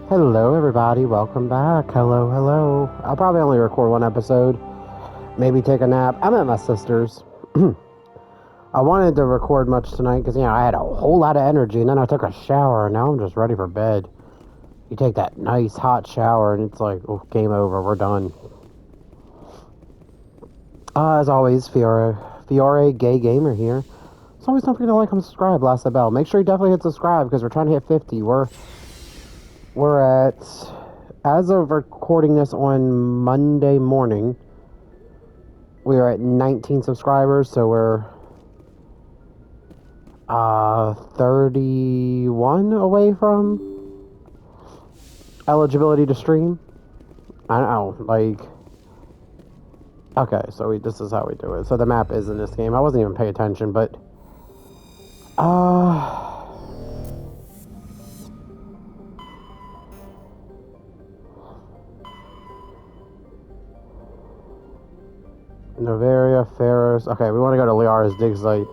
Hello, everybody. Welcome back. Hello, hello. I'll probably only record one episode, maybe take a nap. I'm at my sister's. I wanted to record much tonight because, I had a whole lot of energy, and then I took a shower, and now I'm just ready for bed. You take that nice hot shower, and it's like, oh, game over. We're done. As always, Fiore Gay Gamer here. So always don't forget to like and subscribe, blast the bell. Make sure you definitely hit subscribe because we're trying to hit 50. We're at, as of recording this on Monday morning, we are at 19 subscribers, so we're 31 away from eligibility to stream. I don't know, okay, so this is how we do it. So the map is in this game. I wasn't even paying attention, but Novaria, Ferris. Okay, we want to go to Liara's dig site.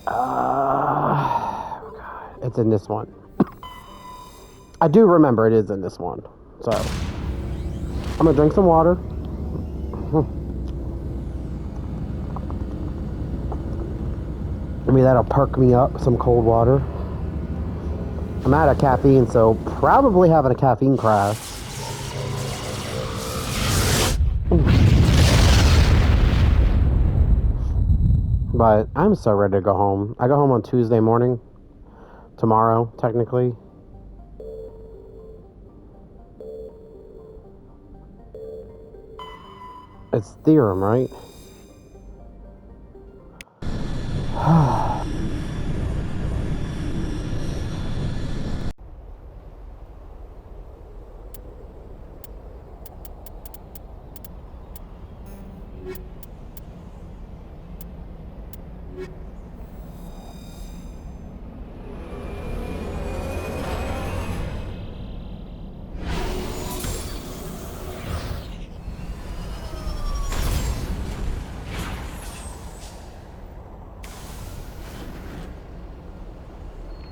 God, it's in this one. I do remember it is in this one. So, I'm gonna drink some water. Maybe that'll perk me up, some cold water. I'm out of caffeine, so probably having a caffeine crash. But I'm so ready to go home. I go home on Tuesday morning. Tomorrow, technically. It's theorem, right?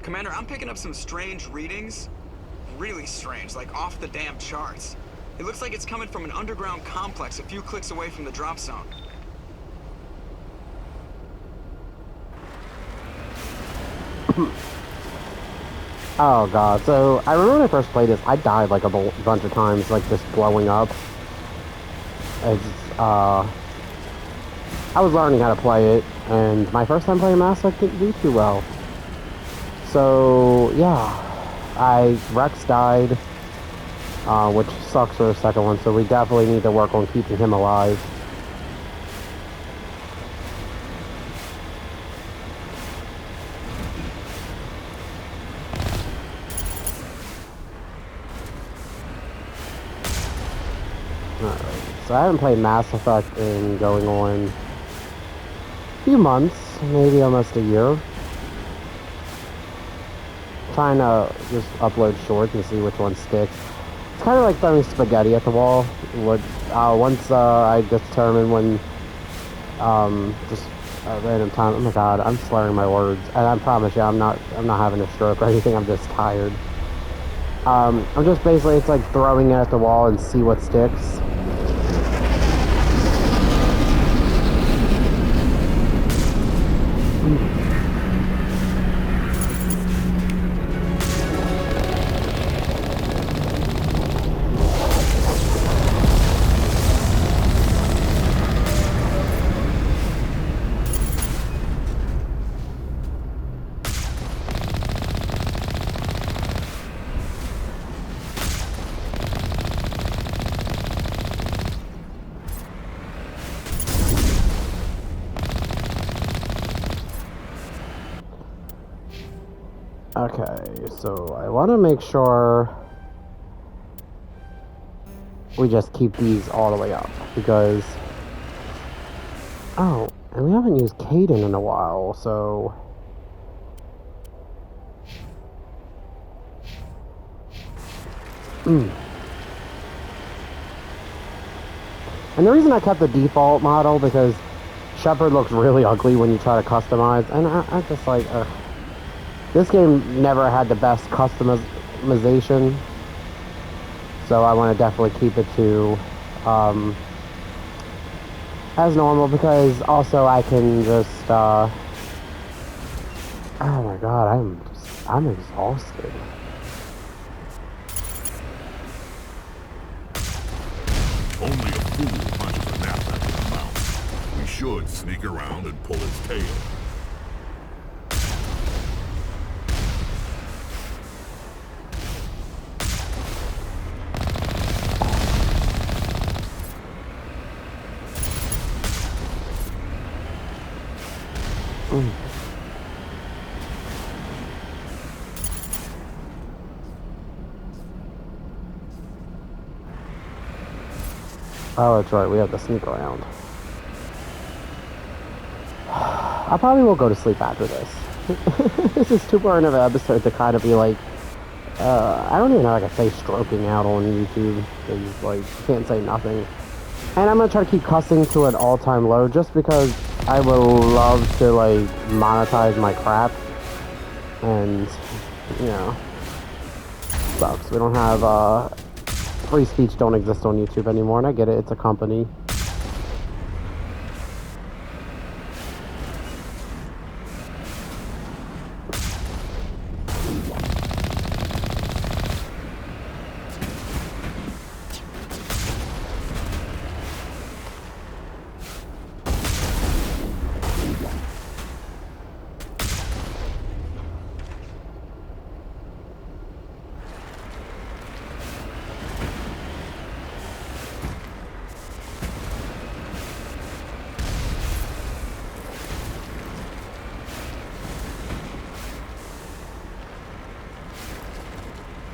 Commander, I'm picking up some strange readings. Really strange, like off the damn charts. It looks like it's coming from an underground complex a few clicks away from the drop zone. Oh god, so I remember when I first played this, I died like a bunch of times, like just blowing up. It's, I was learning how to play it, and my first time playing Mass Effect didn't do too well. So, yeah, Rex died, which sucks for the second one, so we definitely need to work on keeping him alive. Alright, so I haven't played Mass Effect in going on a few months, maybe almost a year. Trying to just upload shorts and see which one sticks. It's kind of like throwing spaghetti at the wall. Once I determine when, just a random time. Oh my god, I'm slurring my words, and I promise you, I'm not having a stroke or anything. I'm just tired. I'm just basically, it's like throwing it at the wall and see what sticks. Okay, so I want to make sure we just keep these all the way up, because... Oh, and we haven't used Caden in a while, so... And the reason I kept the default model, because Shepard looks really ugly when you try to customize, and I just like... This game never had the best optimization. So I want to definitely keep it to as normal because also I can just oh my god, I'm exhausted. Only a fool punches a knapsack in the mouth. We should sneak around and pull its tail. Oh, that's right, we have to sneak around. I probably will go to sleep after this. This is too boring of an episode to kind of be like, I don't even know if I can say stroking out on YouTube. Because, like, you can't say nothing. And I'm gonna try to keep cussing to an all-time low just because I would love to, like, monetize my crap. And, you know, sucks. We don't have, free speech don't exist on YouTube anymore, and I get it, it's a company.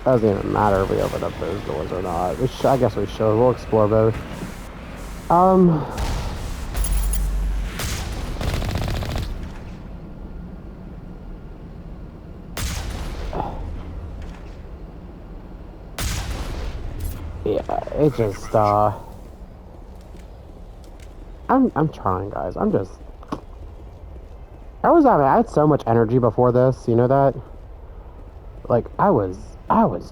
Doesn't even matter if we open up those doors or not. I guess we should. We'll explore both. Yeah, it just, I'm trying, guys. I had so much energy before this, you know that? Like, I was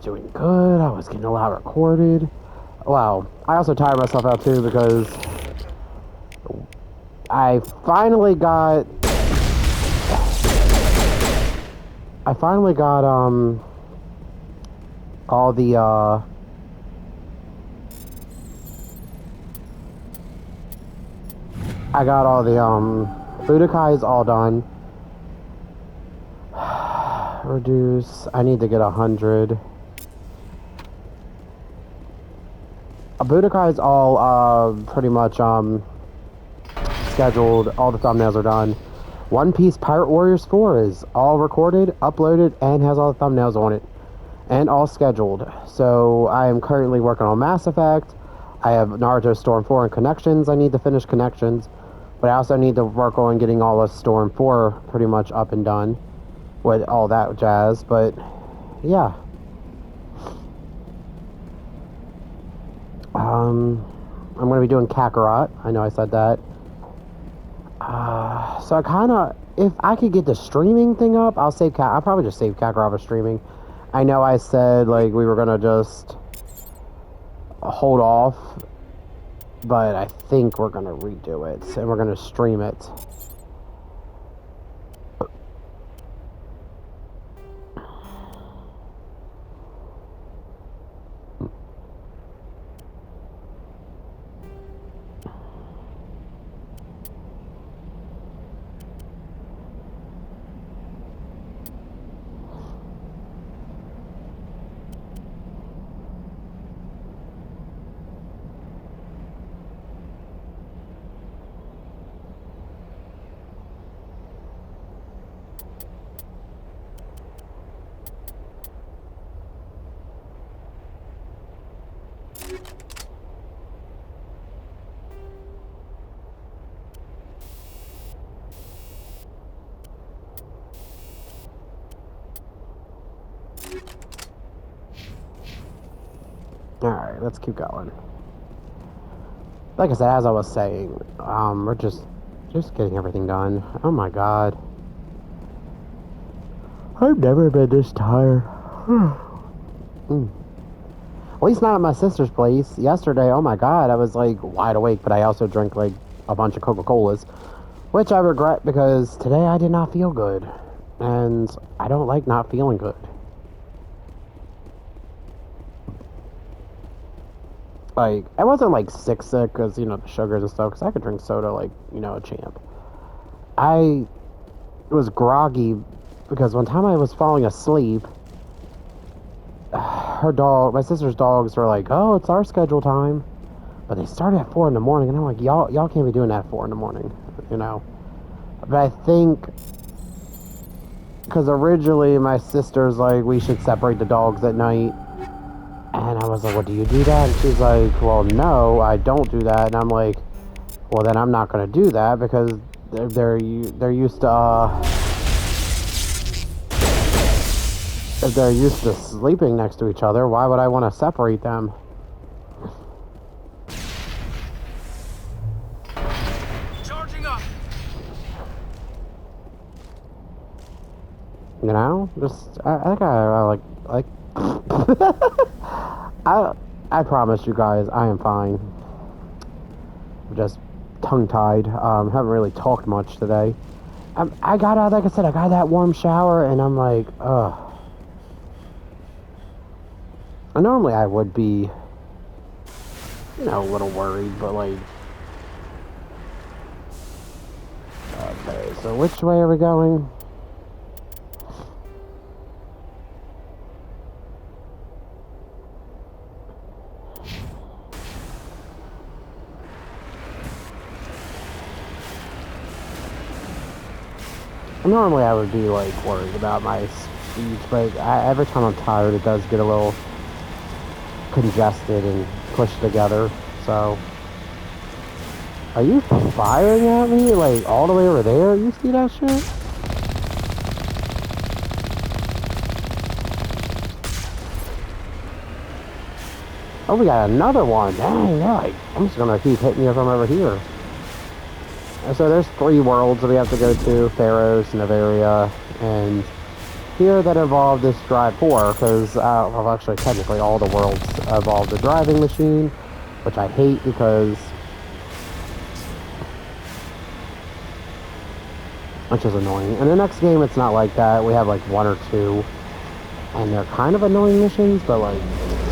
doing good. I was getting a lot recorded. Wow. I also tired myself out, too, because I finally got, all the, I got all the, Budokai's all done. Reduce. I need to get 100. Budokai's all, pretty much, scheduled. All the thumbnails are done. One Piece Pirate Warriors 4 is all recorded, uploaded, and has all the thumbnails on it. And all scheduled. So, I am currently working on Mass Effect. I have Naruto Storm 4 and Connections. I need to finish Connections. But I also need to work on getting all of Storm 4 pretty much up and done. With all that jazz. But, yeah. I'm going to be doing Kakarot. I know I said that. So I kind of, if I could get the streaming thing up, I'll probably just save Kakarot for streaming. I know I said, like, we were going to just hold off, but I think we're going to redo it, and we're going to stream it. Alright, let's keep going. Like I said, as I was saying, we're just getting everything done. Oh my god. I've never been this tired. At least not at my sister's place. Yesterday, oh my god, I was like wide awake, but I also drank like a bunch of Coca-Colas, which I regret because today I did not feel good. And I don't like not feeling good. Like, I wasn't like sick because, you know, the sugars and stuff, because I could drink soda like, you know, a champ. I was groggy because one time I was falling asleep, my sister's dogs were like, oh, it's our schedule time. But they started at 4 in the morning, and I'm like, y'all can't be doing that at 4 in the morning, you know. But I think, because originally my sister's like, we should separate the dogs at night. And I was like, well, do you do that? And she's like, well, no, I don't do that. And I'm like, well, then I'm not going to do that because they're used to, if they're used to sleeping next to each other, why would I want to separate them? Charging up. You know, just I think I like I promise you guys I am fine. I'm just tongue-tied. Haven't really talked much today. I got out, like I said, I got that warm shower, and I'm like, ugh. And normally I would be, you know, a little worried, but like, okay. So which way are we going? Normally I would be like worried about my speech, but every time I'm tired it does get a little congested and pushed together. So, are you firing at me like all the way over there? You see that shit? Oh, we got another one. Dang, yeah, like, I'm just gonna keep hitting you from over here. So there's 3 worlds that we have to go to: Pharaohs, Nevaria, and here that involve this Drive 4, because, well, actually, technically all the worlds involve the driving machine, which I hate because, which is annoying. In the next game, it's not like that. We have like 1 or 2, and they're kind of annoying missions, but like,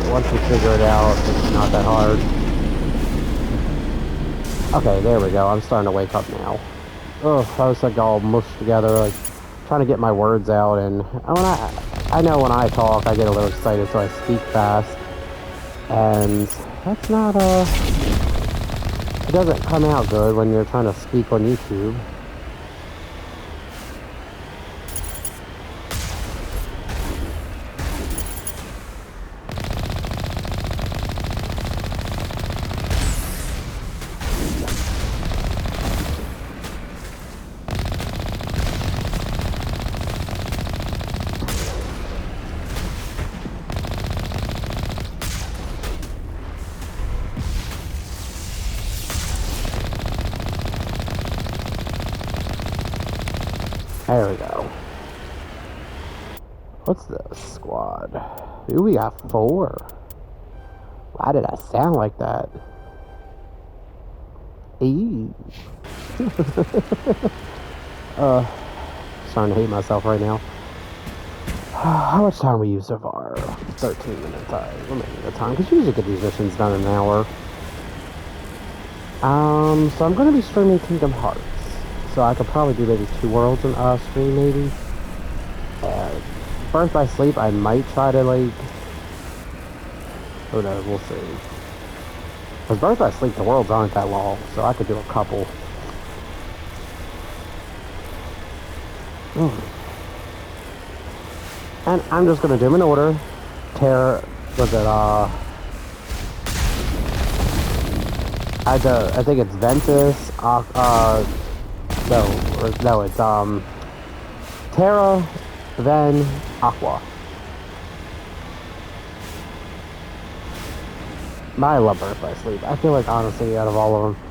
once you figure it out, it's not that hard. Okay, there we go. I'm starting to wake up now. Ugh, I was like all mushed together, like trying to get my words out, and I know when I talk, I get a little excited, so I speak fast, and that's not it doesn't come out good when you're trying to speak on YouTube. There we go. What's this squad? Ooh, we got 4. Why did I sound like that? Eee. Starting to hate myself right now. How much time we use so far? 13 minutes. Alright, we're making good time, because you usually get these missions done in an hour. So I'm going to be streaming Kingdom Hearts. So I could probably do maybe 2 worlds in stream, maybe. Birth by Sleep, I might try to, like... Who knows, we'll see. Because Birth by Sleep, the worlds aren't that long, so I could do a couple. And I'm just going to do them in order. Was it, I think it's Ventus, no, it's, Terra, then Aqua. But I love Birth by Sleep. I feel like, honestly, out of all of them,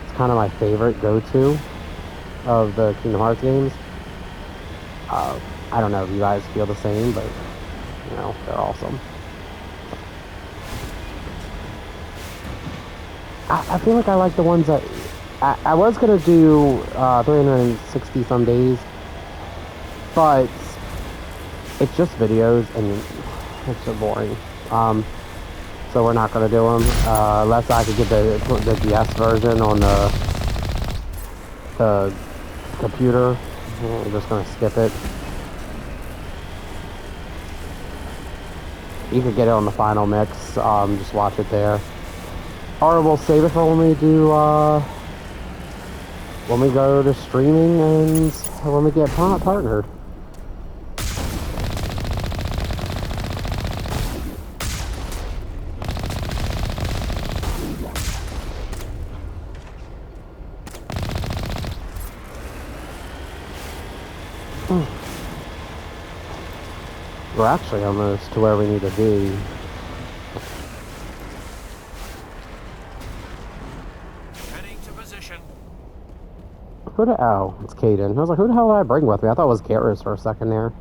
it's kind of my favorite go-to of the Kingdom Hearts games. I don't know if you guys feel the same, but, you know, they're awesome. I feel like I like the ones that I was gonna do 360 some days, but it's just videos and it's so boring. So we're not gonna do them unless I could get the DS version on the computer. We're just gonna skip it. You could get it on the final mix. Just watch it there. Or we'll save it for when we do when we go to streaming and when we get partnered. We're actually almost to where we need to be. Heading to position. Who the oh, it's Caden. I was like, who the hell did I bring with me? I thought it was Garrus for a second there.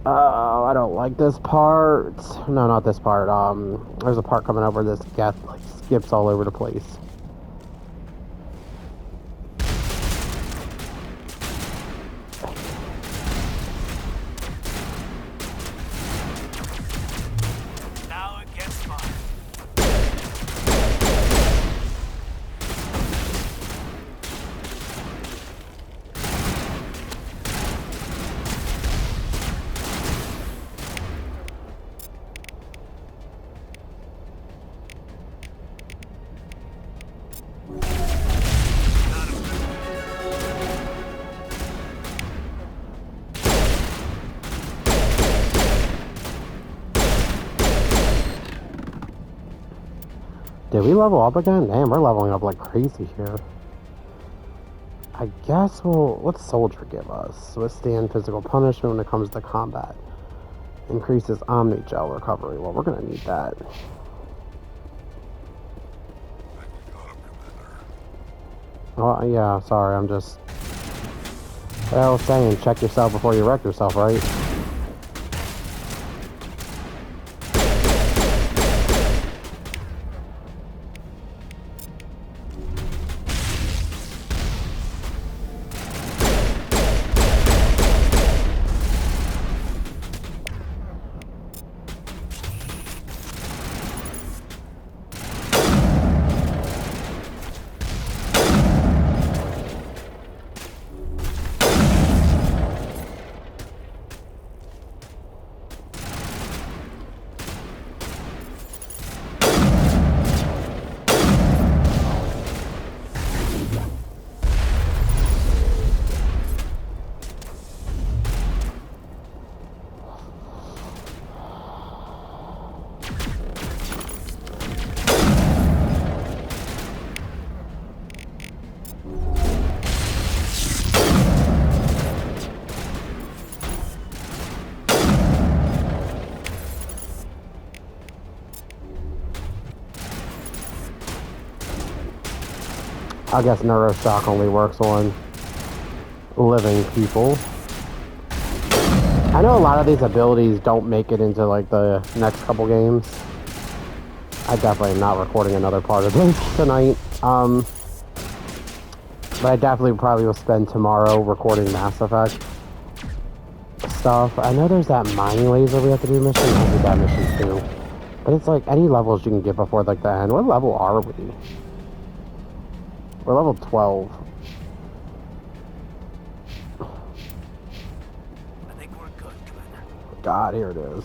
Oh, I don't like this part. No, not this part. There's a part coming over this gap, like skips all over the place. Now it gets fun. Did we level up again? Damn, we're leveling up like crazy here. I guess what's Soldier give us? Withstand physical punishment when it comes to combat. Increases Omni Gel recovery. Well, we're gonna need that. Oh, yeah, sorry, I'm just... What I was saying, check yourself before you wreck yourself, right? I guess Neuroshock only works on living people. I know a lot of these abilities don't make it into like the next couple games. I definitely am not recording another part of this tonight. But I definitely probably will spend tomorrow recording Mass Effect stuff. I know there's that mining laser we have to do mission. I do that mission too. But it's like any levels you can get before like the end. What level are we? We're level 12. I think we're good, Commander. God, here it is.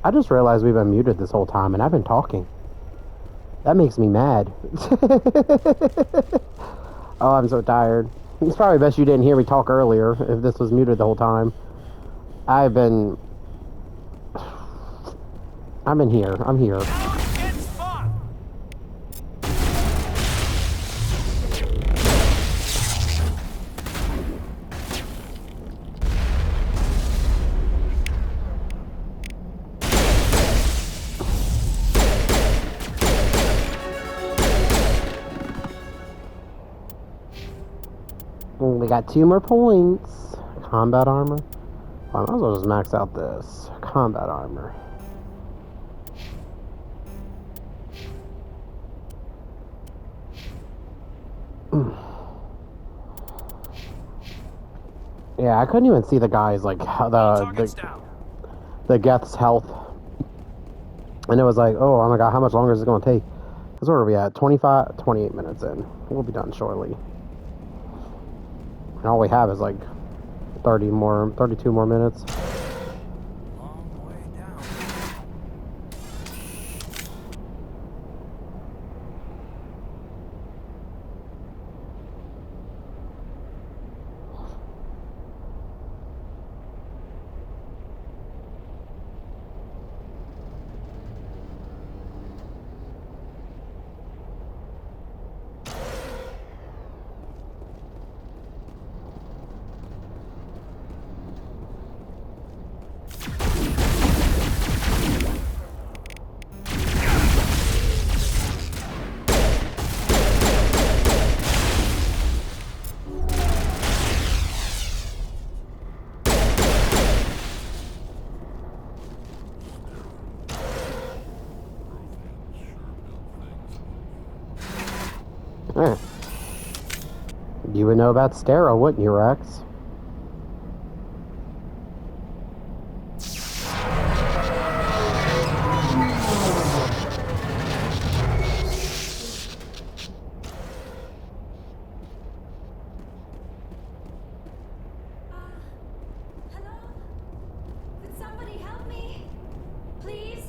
I just realized we've been muted this whole time, and I've been talking. That makes me mad. Oh, I'm so tired. It's probably best you didn't hear me talk earlier if this was muted the whole time. I've been here. I'm here. Now it gets fun! We got 2 more points. Combat armor. I might as well just max out this. Combat armor. Yeah, I couldn't even see the guys, like, Targets down. the Geth's health. And it was like, oh my god, how much longer is it going to take? Because where are we at? 28 minutes in. We'll be done shortly. And all we have is like 32 more minutes. Long way down. You would know about Stero, wouldn't you, Rex? Hello? Could somebody help me? Please?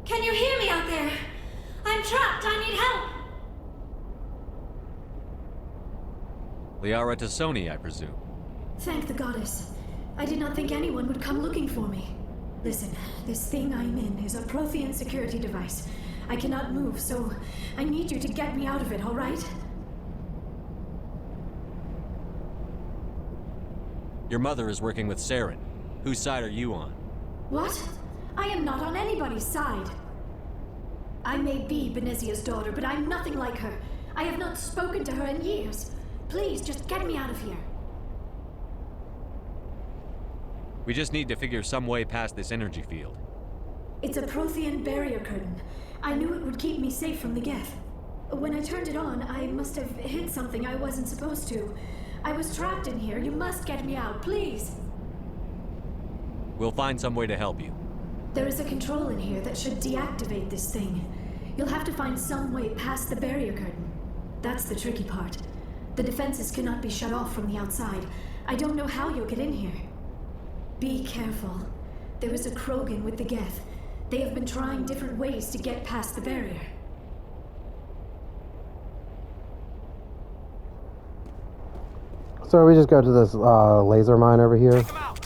Can you hear me out there? I'm trapped. I need help. Liara to Tsoni, I presume. Thank the goddess. I did not think anyone would come looking for me. Listen, this thing I'm in is a Prothean security device. I cannot move, so I need you to get me out of it, all right? Your mother is working with Saren. Whose side are you on? What? I am not on anybody's side. I may be Benezia's daughter, but I'm nothing like her. I have not spoken to her in years. Please, just get me out of here. We just need to figure some way past this energy field. It's a Prothean barrier curtain. I knew it would keep me safe from the Geth. When I turned it on, I must have hit something I wasn't supposed to. I was trapped in here. You must get me out, please. We'll find some way to help you. There is a control in here that should deactivate this thing. You'll have to find some way past the barrier curtain. That's the tricky part. The defenses cannot be shut off from the outside. I don't know how you'll get in here. Be careful. There is a Krogan with the Geth. They have been trying different ways to get past the barrier. So we just go to this laser mine over here. Take 'em out.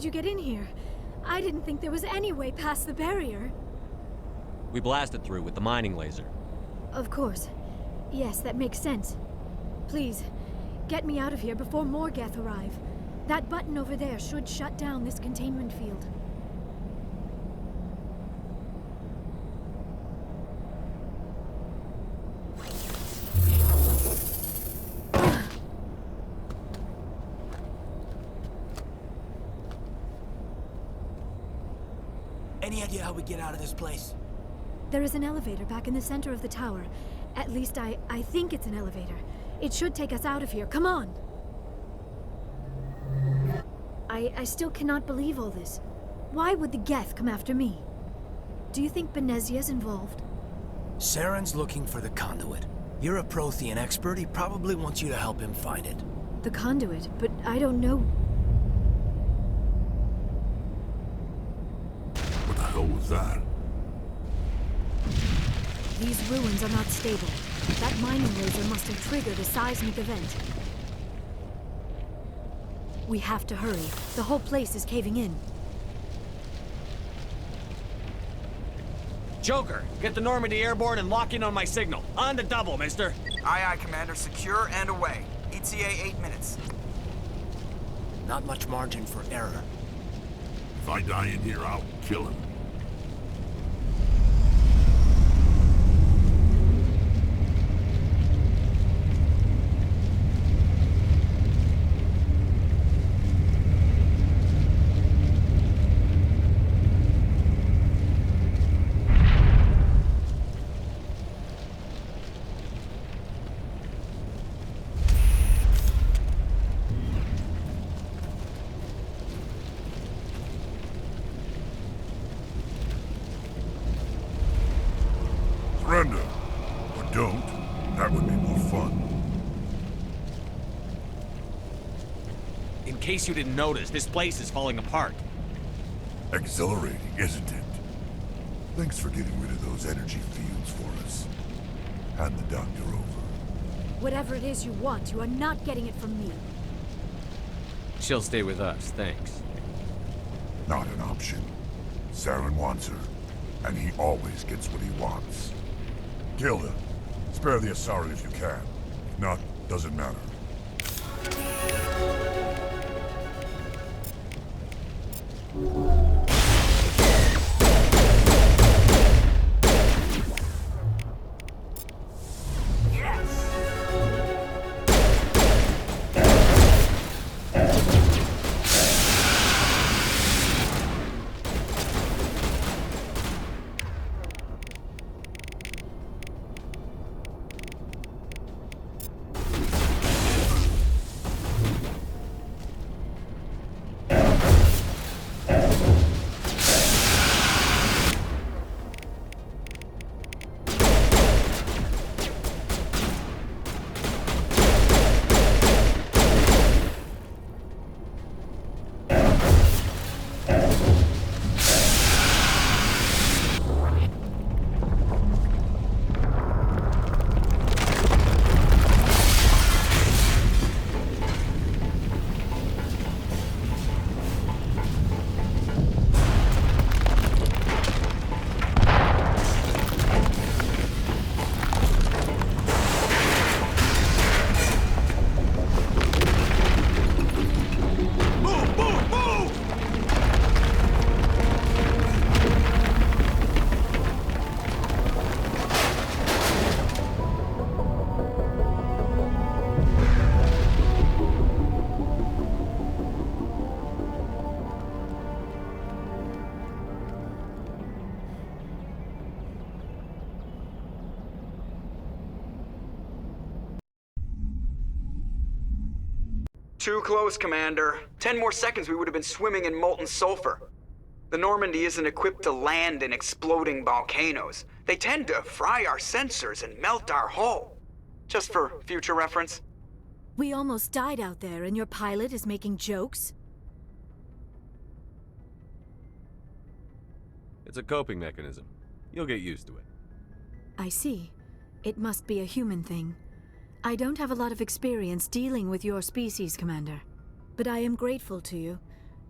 did you get in here? I didn't think there was any way past the barrier. We blasted through with the mining laser. Of course. Yes, that makes sense. Please, get me out of here before more Geth arrive. That button over there should shut down this containment field. Any idea how we get out of this place? There is an elevator back in the center of the tower. At least I think it's an elevator. It should take us out of here. Come on! I still cannot believe all this. Why would the Geth come after me? Do you think Benezia's involved? Saren's looking for the conduit. You're a Prothean expert. He probably wants you to help him find it. The conduit, but I don't know. What the hell was that? These ruins are not stable. That mining laser must have triggered a seismic event. We have to hurry. The whole place is caving in. Joker, get the Normandy airborne and lock in on my signal. On the double, mister. Aye, aye, Commander. Secure and away. ETA 8 minutes. Not much margin for error. If I die in here, I'll kill him. Surrender. Or don't. That would be more fun. In case you didn't notice, this place is falling apart. Exhilarating, isn't it? Thanks for getting rid of those energy fields for us. Hand the doctor over. Whatever it is you want, you are not getting it from me. She'll stay with us, thanks. Not an option. Saren wants her, and he always gets what he wants. Kill her. Spare the Asari if you can. If not, doesn't matter. Too close, Commander. 10 more seconds we would have been swimming in molten sulfur. The Normandy isn't equipped to land in exploding volcanoes. They tend to fry our sensors and melt our hull. Just for future reference. We almost died out there, and your pilot is making jokes? It's a coping mechanism. You'll get used to it. I see. It must be a human thing. I don't have a lot of experience dealing with your species, Commander. But I am grateful to you.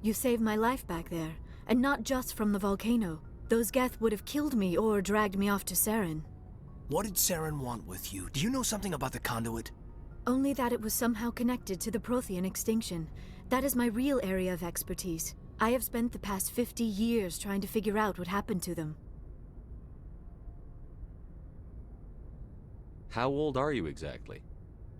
You saved my life back there, and not just from the volcano. Those Geth would have killed me or dragged me off to Saren. What did Saren want with you? Do you know something about the conduit? Only that it was somehow connected to the Prothean extinction. That is my real area of expertise. I have spent the past 50 years trying to figure out what happened to them. How old are you exactly?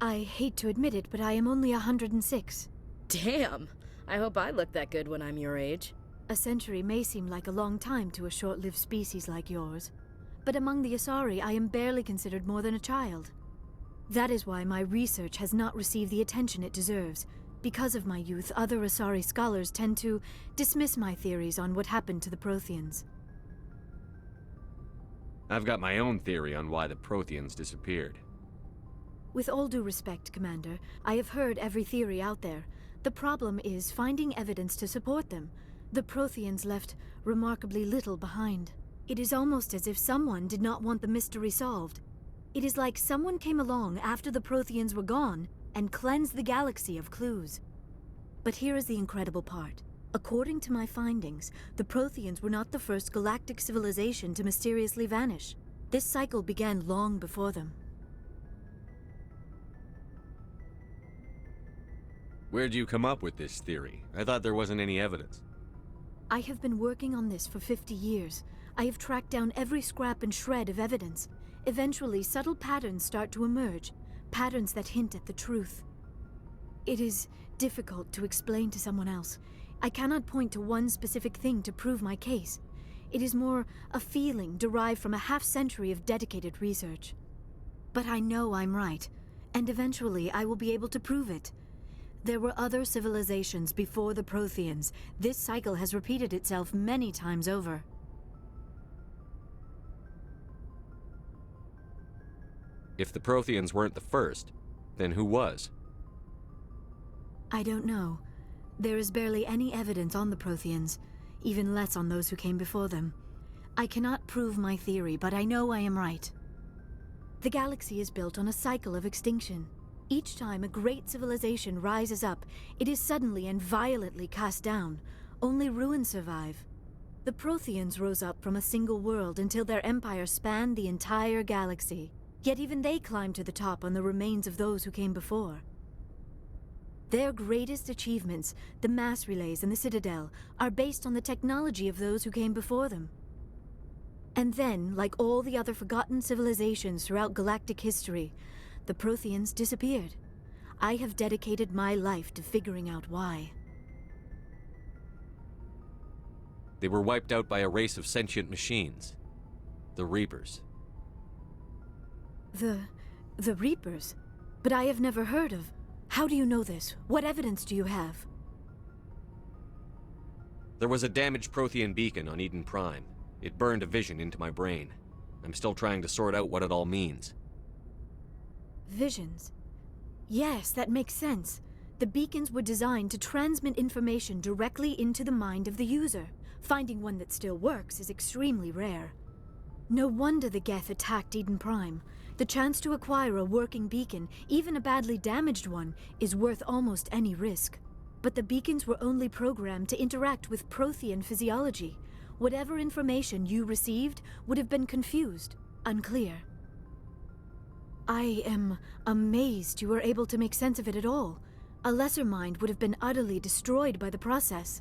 I hate to admit it, but I am only 106. Damn! I hope I look that good when I'm your age. A century may seem like a long time to a short-lived species like yours, but among the Asari I am barely considered more than a child. That is why my research has not received the attention it deserves. Because of my youth, other Asari scholars tend to dismiss my theories on what happened to the Protheans. I've got my own theory on why the Protheans disappeared. With all due respect, Commander, I have heard every theory out there. The problem is finding evidence to support them. The Protheans left remarkably little behind. It is almost as if someone did not want the mystery solved. It is like someone came along after the Protheans were gone and cleansed the galaxy of clues. But here is the incredible part. According to my findings, the Protheans were not the first galactic civilization to mysteriously vanish. This cycle began long before them. Where'd you come up with this theory? I thought there wasn't any evidence. I have been working on this for 50 years. I have tracked down every scrap and shred of evidence. Eventually, subtle patterns start to emerge, patterns that hint at the truth. It is difficult to explain to someone else. I cannot point to one specific thing to prove my case. It is more a feeling derived from a half-century of dedicated research. But I know I'm right, and eventually I will be able to prove it. There were other civilizations before the Protheans. This cycle has repeated itself many times over. If the Protheans weren't the first, then who was? I don't know. There is barely any evidence on the Protheans, even less on those who came before them. I cannot prove my theory, but I know I am right. The galaxy is built on a cycle of extinction. Each time a great civilization rises up, it is suddenly and violently cast down. Only ruins survive. The Protheans rose up from a single world until their empire spanned the entire galaxy. Yet even they climbed to the top on the remains of those who came before. Their greatest achievements, the mass relays and the Citadel, are based on the technology of those who came before them. And then, like all the other forgotten civilizations throughout galactic history, the Protheans disappeared. I have dedicated my life to figuring out why. They were wiped out by a race of sentient machines. The Reapers. The Reapers? But I have never heard of... How do you know this? What evidence do you have? There was a damaged Prothean beacon on Eden Prime. It burned a vision into my brain. I'm still trying to sort out what it all means. Visions? Yes, that makes sense. The beacons were designed to transmit information directly into the mind of the user. Finding one that still works is extremely rare. No wonder the Geth attacked Eden Prime. The chance to acquire a working beacon, even a badly damaged one, is worth almost any risk. But the beacons were only programmed to interact with Prothean physiology. Whatever information you received would have been confused, unclear. I am amazed you were able to make sense of it at all. A lesser mind would have been utterly destroyed by the process.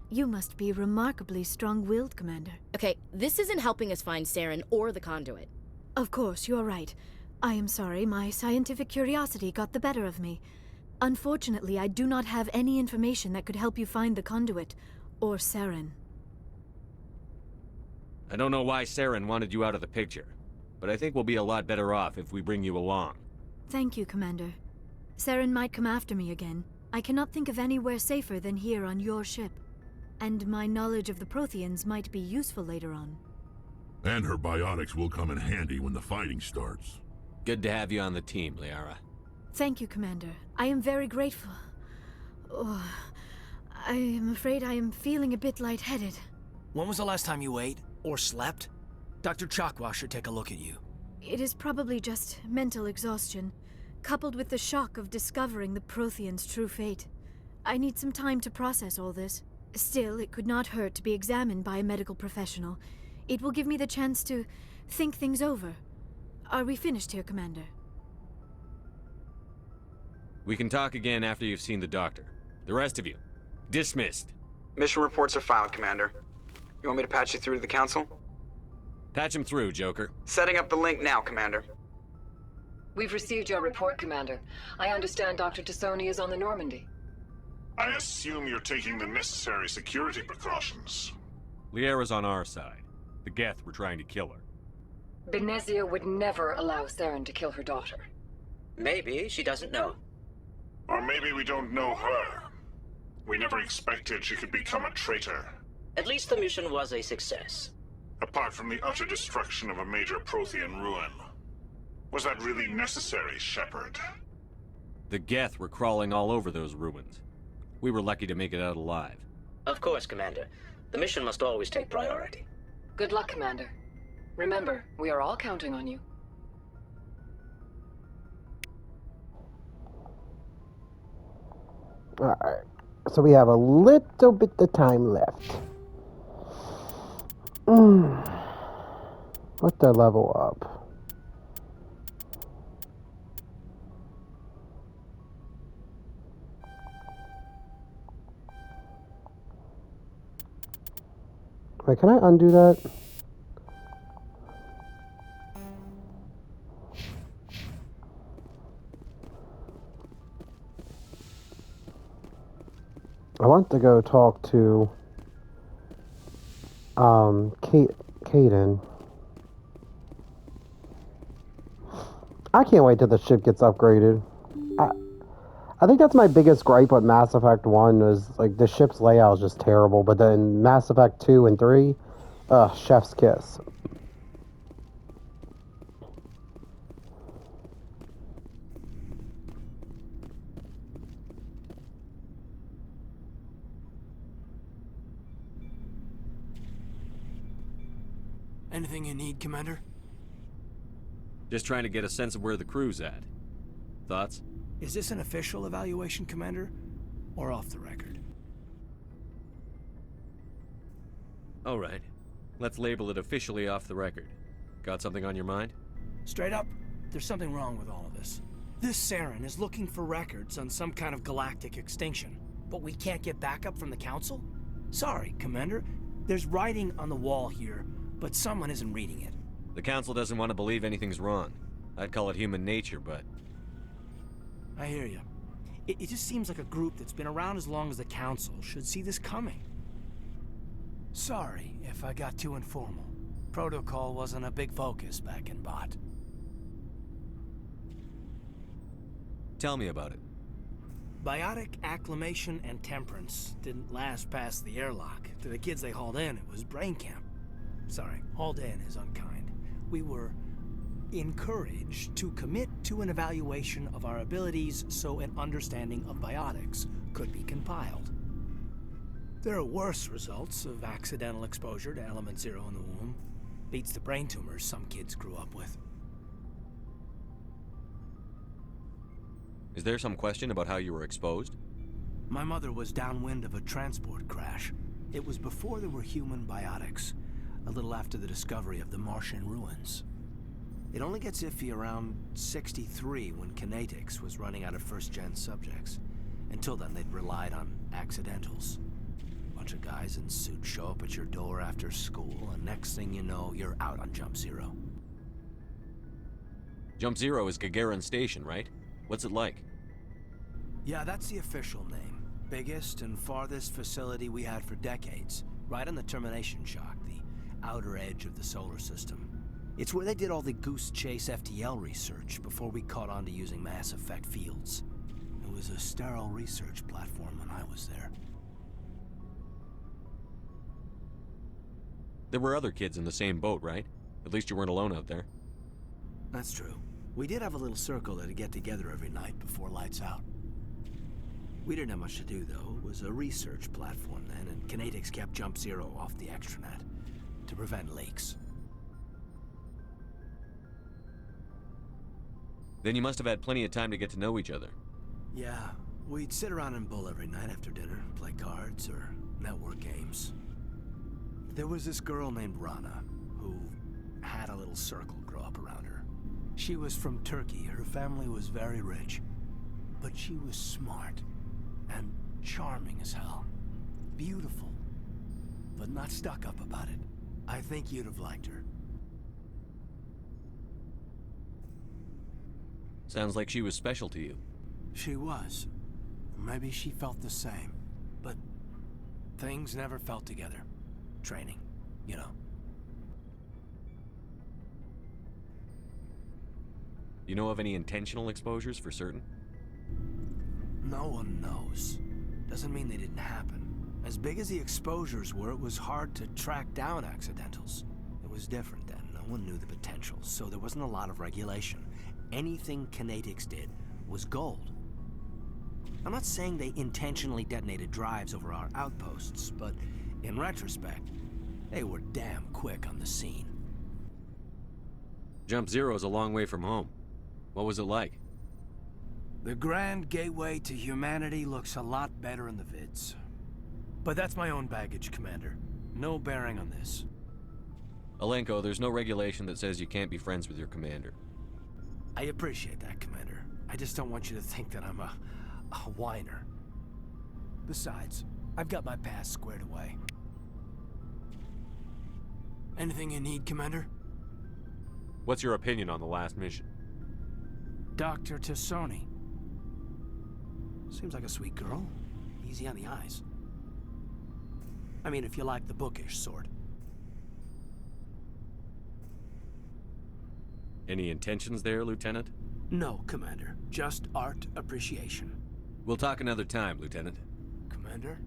You must be remarkably strong-willed, Commander. Okay, this isn't helping us find Saren or the conduit. Of course, you are right. I am sorry, my scientific curiosity got the better of me. Unfortunately, I do not have any information that could help you find the conduit, or Saren. I don't know why Saren wanted you out of the picture, but I think we'll be a lot better off if we bring you along. Thank you, Commander. Saren might come after me again. I cannot think of anywhere safer than here on your ship. And my knowledge of the Protheans might be useful later on. And her biotics will come in handy when the fighting starts. Good to have you on the team, Liara. Thank you, Commander. I am very grateful. Oh, I am afraid I am feeling a bit lightheaded. When was the last time you ate? Or slept? Dr. Chakwa should take a look at you. It is probably just mental exhaustion, coupled with the shock of discovering the Protheans' true fate. I need some time to process all this. Still, it could not hurt to be examined by a medical professional. It will give me the chance to think things over. Are we finished here, Commander? We can talk again after you've seen the doctor. The rest of you, dismissed. Mission reports are filed, Commander. You want me to patch you through to the Council? Patch him through, Joker. Setting up the link now, Commander. We've received your report, Commander. I understand Dr. Tsoni is on the Normandy. I assume you're taking the necessary security precautions. Liara's on our side. The Geth were trying to kill her. Benezia would never allow Saren to kill her daughter. Maybe she doesn't know. Or maybe we don't know her. We never expected she could become a traitor. At least the mission was a success. Apart from the utter destruction of a major Prothean ruin. Was that really necessary, Shepard? The Geth were crawling all over those ruins. We were lucky to make it out alive. Of course, Commander. The mission must always take priority. Good luck, Commander. Remember, we are all counting on you. Alright. So we have a little bit of time left. What's the level up? Wait, can I undo that? I want to go talk to Kaden. I can't wait till the ship gets upgraded. I think that's my biggest gripe with Mass Effect 1 is like the ship's layout is just terrible, but then Mass Effect 2 and 3, chef's kiss. Anything you need, Commander? Just trying to get a sense of where the crew's at. Thoughts? Is this an official evaluation, Commander? Or off the record? Alright. Let's label it officially off the record. Got something on your mind? Straight up, there's something wrong with all of this. This Saren is looking for records on some kind of galactic extinction, but we can't get backup from the Council? Sorry, Commander. There's writing on the wall here, but someone isn't reading it. The Council doesn't want to believe anything's wrong. I'd call it human nature, but... I hear you. It just seems like a group that's been around as long as the Council should see this coming. Sorry if I got too informal. Protocol wasn't a big focus back in Bot. Tell me about it. Biotic acclimation and temperance didn't last past the airlock. To the kids they hauled in, it was brain camp. Sorry, hauled in is unkind. We were encouraged to commit to an evaluation of our abilities so an understanding of biotics could be compiled. There are worse results of accidental exposure to element 0 in the womb. Beats the brain tumors some kids grew up with. Is there some question about how you were exposed? My mother was downwind of a transport crash. It was before there were human biotics, a little after the discovery of the Martian ruins. It only gets iffy around 63 when Kinetics was running out of first-gen subjects. Until then, they'd relied on accidentals. Bunch of guys in suits show up at your door after school, and next thing you know, you're out on Jump Zero. Jump Zero is Gagarin Station, right? What's it like? Yeah, that's the official name. Biggest and farthest facility we had for decades. Right on the termination shock, the outer edge of the solar system. It's where they did all the Goose Chase FTL research before we caught on to using mass effect fields. It was a sterile research platform when I was there. There were other kids in the same boat, right? At least you weren't alone out there. That's true. We did have a little circle that'd get together every night before lights out. We didn't have much to do, though. It was a research platform then, and Kinetics kept Jump Zero off the extranet to prevent leaks. Then you must have had plenty of time to get to know each other. Yeah, we'd sit around and bull every night after dinner, play cards, or network games. There was this girl named Rana, who had a little circle grow up around her. She was from Turkey. Her family was very rich. But she was smart and charming as hell. Beautiful, but not stuck up about it. I think you'd have liked her. Sounds like she was special to you. She was. Maybe she felt the same. But things never felt together. Training, you know. You know of any intentional exposures for certain? No one knows. Doesn't mean they didn't happen. As big as the exposures were, it was hard to track down accidentals. It was different then. No one knew the potential, so there wasn't a lot of regulation. Anything Kinetics did was gold. I'm not saying they intentionally detonated drives over our outposts, but in retrospect, they were damn quick on the scene. Jump Zero's a long way from home. What was it like? The grand gateway to humanity looks a lot better in the vids. But that's my own baggage, Commander. No bearing on this. Alenko, there's no regulation that says you can't be friends with your commander. I appreciate that, Commander. I just don't want you to think that I'm a whiner. Besides, I've got my past squared away. Anything you need, Commander? What's your opinion on the last mission? Dr. Tsoni. Seems like a sweet girl. Easy on the eyes. I mean, if you like the bookish sort. Any intentions there, Lieutenant? No, Commander. Just art appreciation. We'll talk another time, Lieutenant. Commander?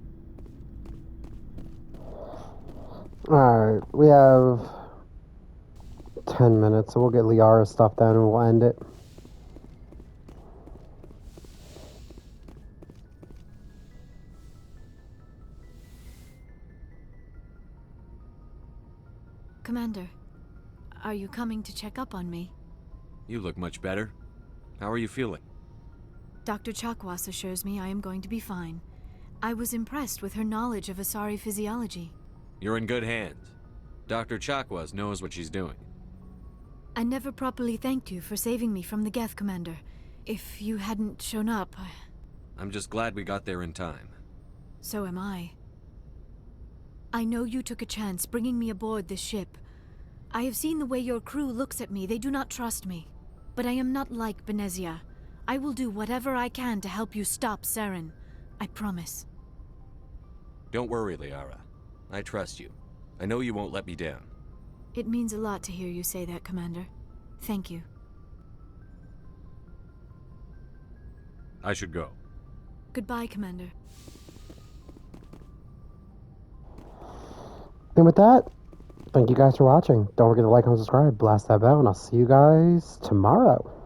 Alright, we have 10 minutes, so we'll get Liara's stuff done and we'll end it. Commander, are you coming to check up on me? You look much better. How are you feeling? Dr. Chakwas assures me I am going to be fine. I was impressed with her knowledge of Asari physiology. You're in good hands. Dr. Chakwas knows what she's doing. I never properly thanked you for saving me from the Geth, Commander. If you hadn't shown up, I'm just glad we got there in time. So am I. I know you took a chance bringing me aboard this ship. I have seen the way your crew looks at me. They do not trust me. But I am not like Benezia. I will do whatever I can to help you stop Saren. I promise. Don't worry, Liara. I trust you. I know you won't let me down. It means a lot to hear you say that, Commander. Thank you. I should go. Goodbye, Commander. And with that, thank you guys for watching. Don't forget to like and subscribe, blast that bell, and I'll see you guys tomorrow.